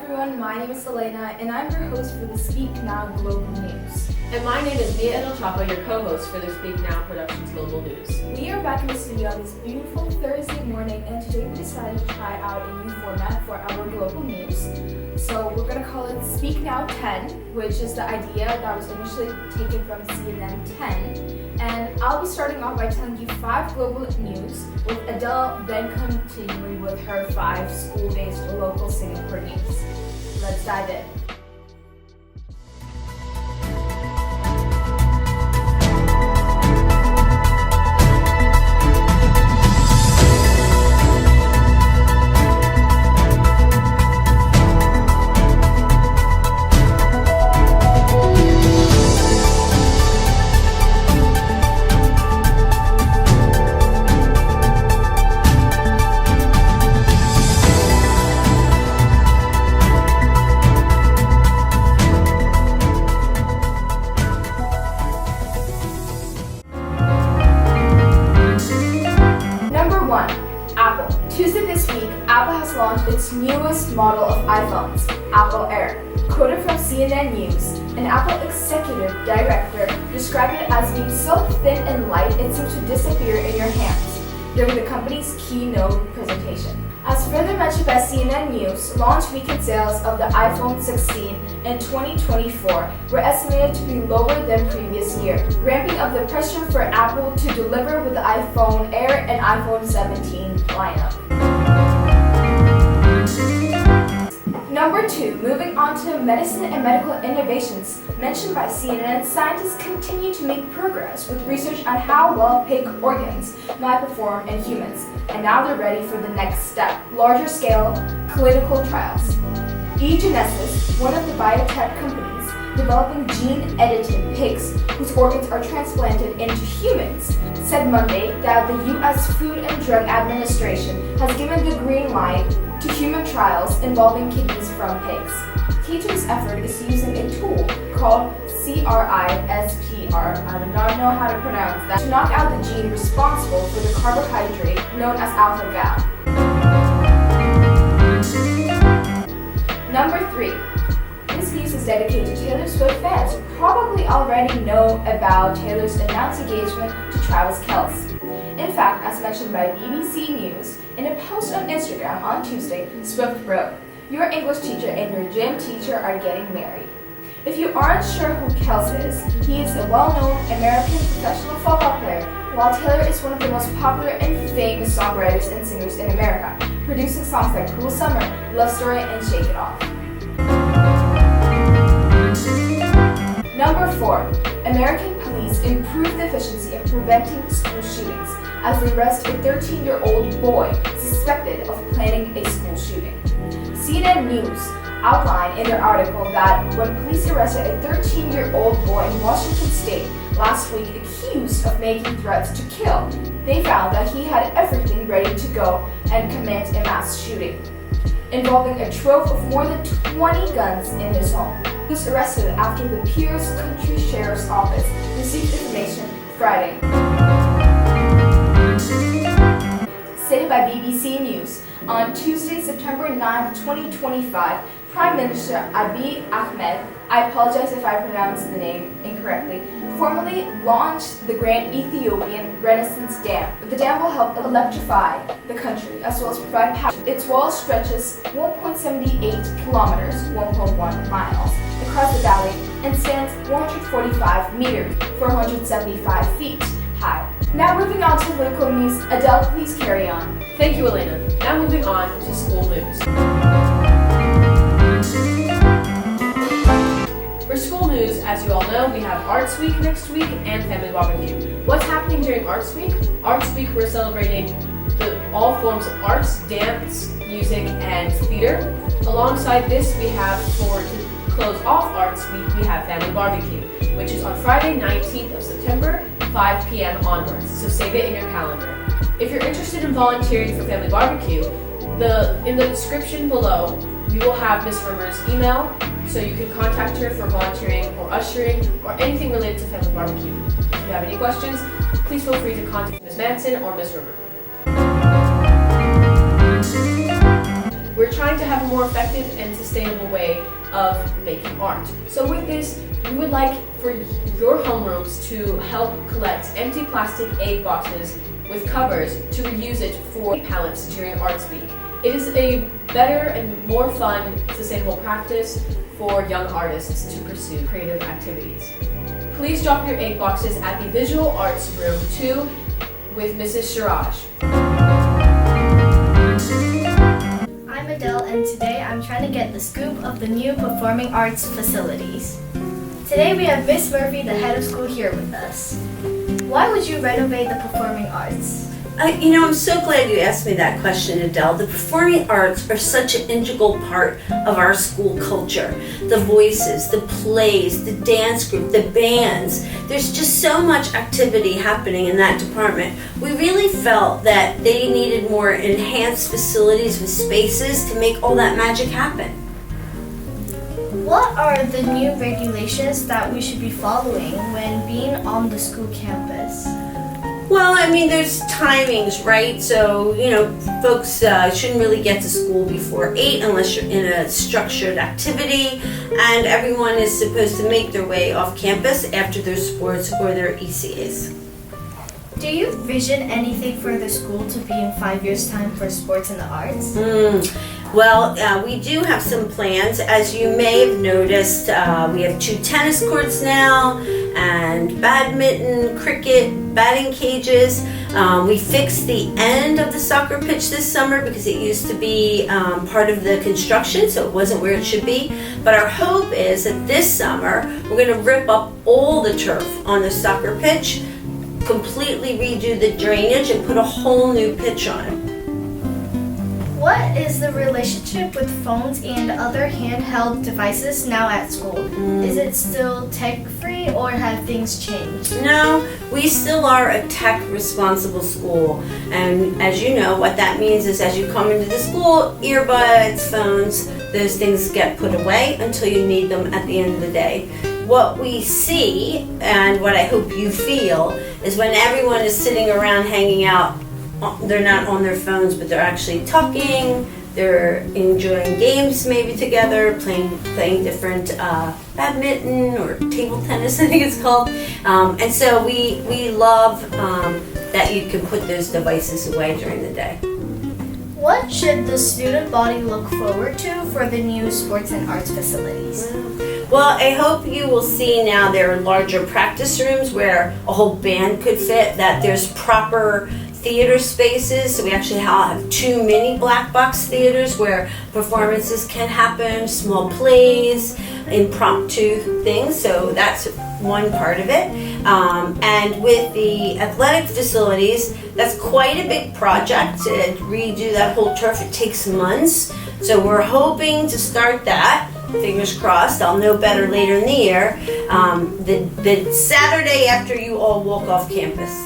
everyone, my name is Elena and I'm your host for the Speak Now Global News. And my name is Mia El Chapo, your co-host for the Speak Now Productions Global News. We are back in the studio on this beautiful Thursday morning, and today we decided to try out a new format for our global news. So we're going to call it Speak Now 10, which is the idea that was initially taken from CNN 10. And I'll be starting off by telling you 5 global news, with Adele then continuing with her 5 school-based local Singapore news. Let's dive in. Tuesday this week, Apple has launched its newest model of iPhones, Apple Air. Quoted from CNN News, an Apple executive director described it as being so thin and light it seems to disappear in your hands during the company's keynote presentation. As further mentioned by CNN News, launch weekend sales of the iPhone 16 in 2024 were estimated to be lower than previous year, ramping up the pressure for Apple to deliver with the iPhone Air and iPhone 17 lineup. Number 2, moving on to medicine and medical innovations. Mentioned by CNN, scientists continue to make progress with research on how well pig organs might perform in humans, and now they're ready for the next step, larger scale clinical trials. eGenesis, one of the biotech companies developing gene-edited pigs whose organs are transplanted into humans, said Monday that the U.S. Food and Drug Administration has given the green light to human trials involving kidneys from pigs. Key to this effort is using a tool called CRISPR, I do not know how to pronounce that, to knock out the gene responsible for the carbohydrate known as alpha-gal. Number 3. This news is dedicated to Taylor Swift fans who probably already know about Taylor's announced engagement to Travis Kelce. In fact, as mentioned by BBC News, in a post on Instagram on Tuesday, Swift wrote, "Your English teacher and your gym teacher are getting married." If you aren't sure who Kelce is, he is a well-known American professional football player, while Taylor is one of the most popular and famous songwriters and singers in America, producing songs like Cruel Summer, Love Story, and Shake It Off. Number 4. American police improve the efficiency of preventing school shootings as they arrest a 13-year-old boy suspected of planning a school shooting. CNN News outlined in their article that when police arrested a 13-year-old boy in Washington State last week accused of making threats to kill, they found that he had everything ready to go and commit a mass shooting, involving a trove of more than 20 guns in his home. He was arrested after the Pierce County Sheriff's Office received information Friday. Stated by BBC News, on Tuesday, September 9, 2025, Prime Minister Abiy Ahmed, I apologize if I pronounced the name incorrectly, formally launched the Grand Ethiopian Renaissance Dam. The dam will help electrify the country as well as provide power. Its wall stretches 1.78 kilometers, 1.1 miles, across the valley and stands 145 meters, 475 feet high. Now moving on to local news, Adele, please carry on. Thank you, Elena. Now moving on to school news. For school news, as you all know, we have Arts Week next week and Family Barbecue. What's happening during Arts Week? Arts Week, we're celebrating all forms of arts, dance, music, and theater. Alongside this, we have, to close off Arts Week, we have Family Barbecue, which is on Friday, 19th of September, 5 p.m. onwards, so save it in your calendar. If you're interested in volunteering for Family Barbecue, in the description below, we will have Miss Rimmer's email, so you can contact her for volunteering or ushering or anything related to Family Barbecue. If you have any questions, please feel free to contact Ms. Manson or Ms. Rimmer. we're trying to have a more effective and sustainable way of making art. So with this, we would like for your homerooms to help collect empty plastic egg boxes with covers to reuse it for pallets during Arts Week. It is a better and more fun, sustainable practice for young artists to pursue creative activities. Please drop your egg boxes at the Visual Arts Room 2 with Mrs. Siraj. I'm Adele, and today I'm trying to get the scoop of the new performing arts facilities. Today we have Miss Murphy, the head of school, here with us. Why would you renovate the performing arts? I'm so glad you asked me that question, Adele. The performing arts are such an integral part of our school culture. The voices, the plays, the dance group, the bands. There's just so much activity happening in that department. We really felt that they needed more enhanced facilities with spaces to make all that magic happen. What are the new regulations that we should be following when being on the school campus? Well, there's timings, right? So, folks shouldn't really get to school before 8 unless you're in a structured activity, and everyone is supposed to make their way off campus after their sports or their ECAs. Do you vision anything for the school to be in 5 years' time for sports and the arts? Well, we do have some plans. As you may have noticed, we have 2 tennis courts now, and badminton, cricket, batting cages. We fixed the end of the soccer pitch this summer because it used to be part of the construction, so it wasn't where it should be. But our hope is that this summer, we're going to rip up all the turf on the soccer pitch, completely redo the drainage, and put a whole new pitch on it. What is the relationship with phones and other handheld devices now at school? Is it still tech-free or have things changed? No, we still are a tech-responsible school. And as you know, what that means is as you come into the school, earbuds, phones, those things get put away until you need them at the end of the day. What we see, and what I hope you feel, is when everyone is sitting around hanging out, they're not on their phones, but they're actually talking, they're enjoying games maybe together, playing different badminton or table tennis, I think it's called. And so we love that you can put those devices away during the day. What should the student body look forward to for the new sports and arts facilities? Well, I hope you will see now there are larger practice rooms where a whole band could fit, that there's proper theater spaces. So we actually have 2 mini black box theaters where performances can happen, small plays, impromptu things. So that's one part of it. And with the athletic facilities, that's quite a big project to redo that whole turf. It takes months. So we're hoping to start that. Fingers crossed, I'll know better later in the year, the Saturday after you all walk off campus.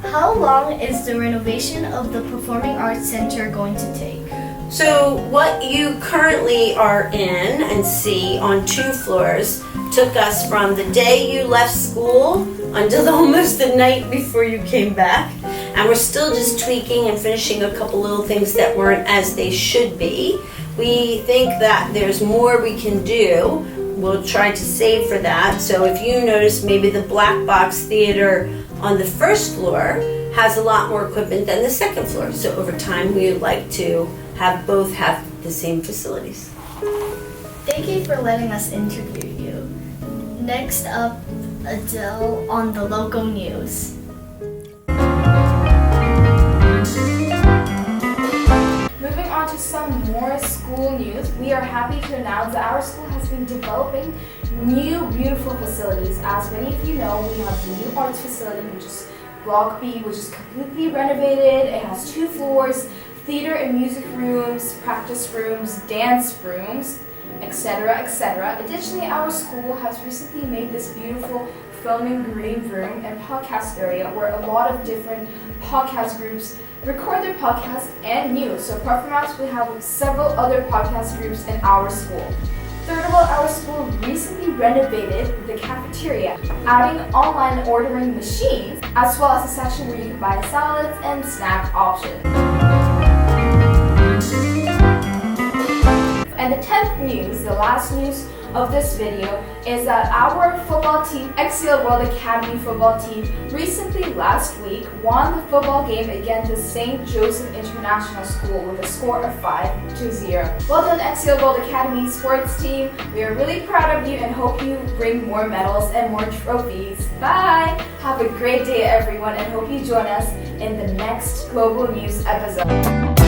How long is the renovation of the Performing Arts Center going to take? So what you currently are in and see on 2 floors took us from the day you left school until almost the night before you came back. And we're still just tweaking and finishing a couple little things that weren't as they should be. We think that there's more we can do. We'll try to save for that. So if you notice, maybe the black box theater on the first floor has a lot more equipment than the second floor. So over time, we would like to have both have the same facilities. Thank you for letting us interview you. Next up, Adele on the local news. Moving on to some more school news, we are happy to announce that our school has been developing new beautiful facilities. As many of you know, we have the new arts facility, which is Block B, which is completely renovated. It has 2 floors, theater and music rooms, practice rooms, dance rooms, etc., etc. Additionally, our school has recently made this beautiful filming green room and podcast area where a lot of different podcast groups record their podcasts and news. So apart from us, we have several other podcast groups in our school. Third of all, our school recently renovated the cafeteria, adding online ordering machines, as well as a section where you can buy salads and snack options. And the 10th news, the last news of this video, is that our football team, XCL World Academy football team, recently last week won the football game against the St. Joseph International School with a score of 5-0. Well done, XCL World Academy sports team. We are really proud of you and hope you bring more medals and more trophies. Bye! Have a great day, everyone, and hope you join us in the next Global News episode.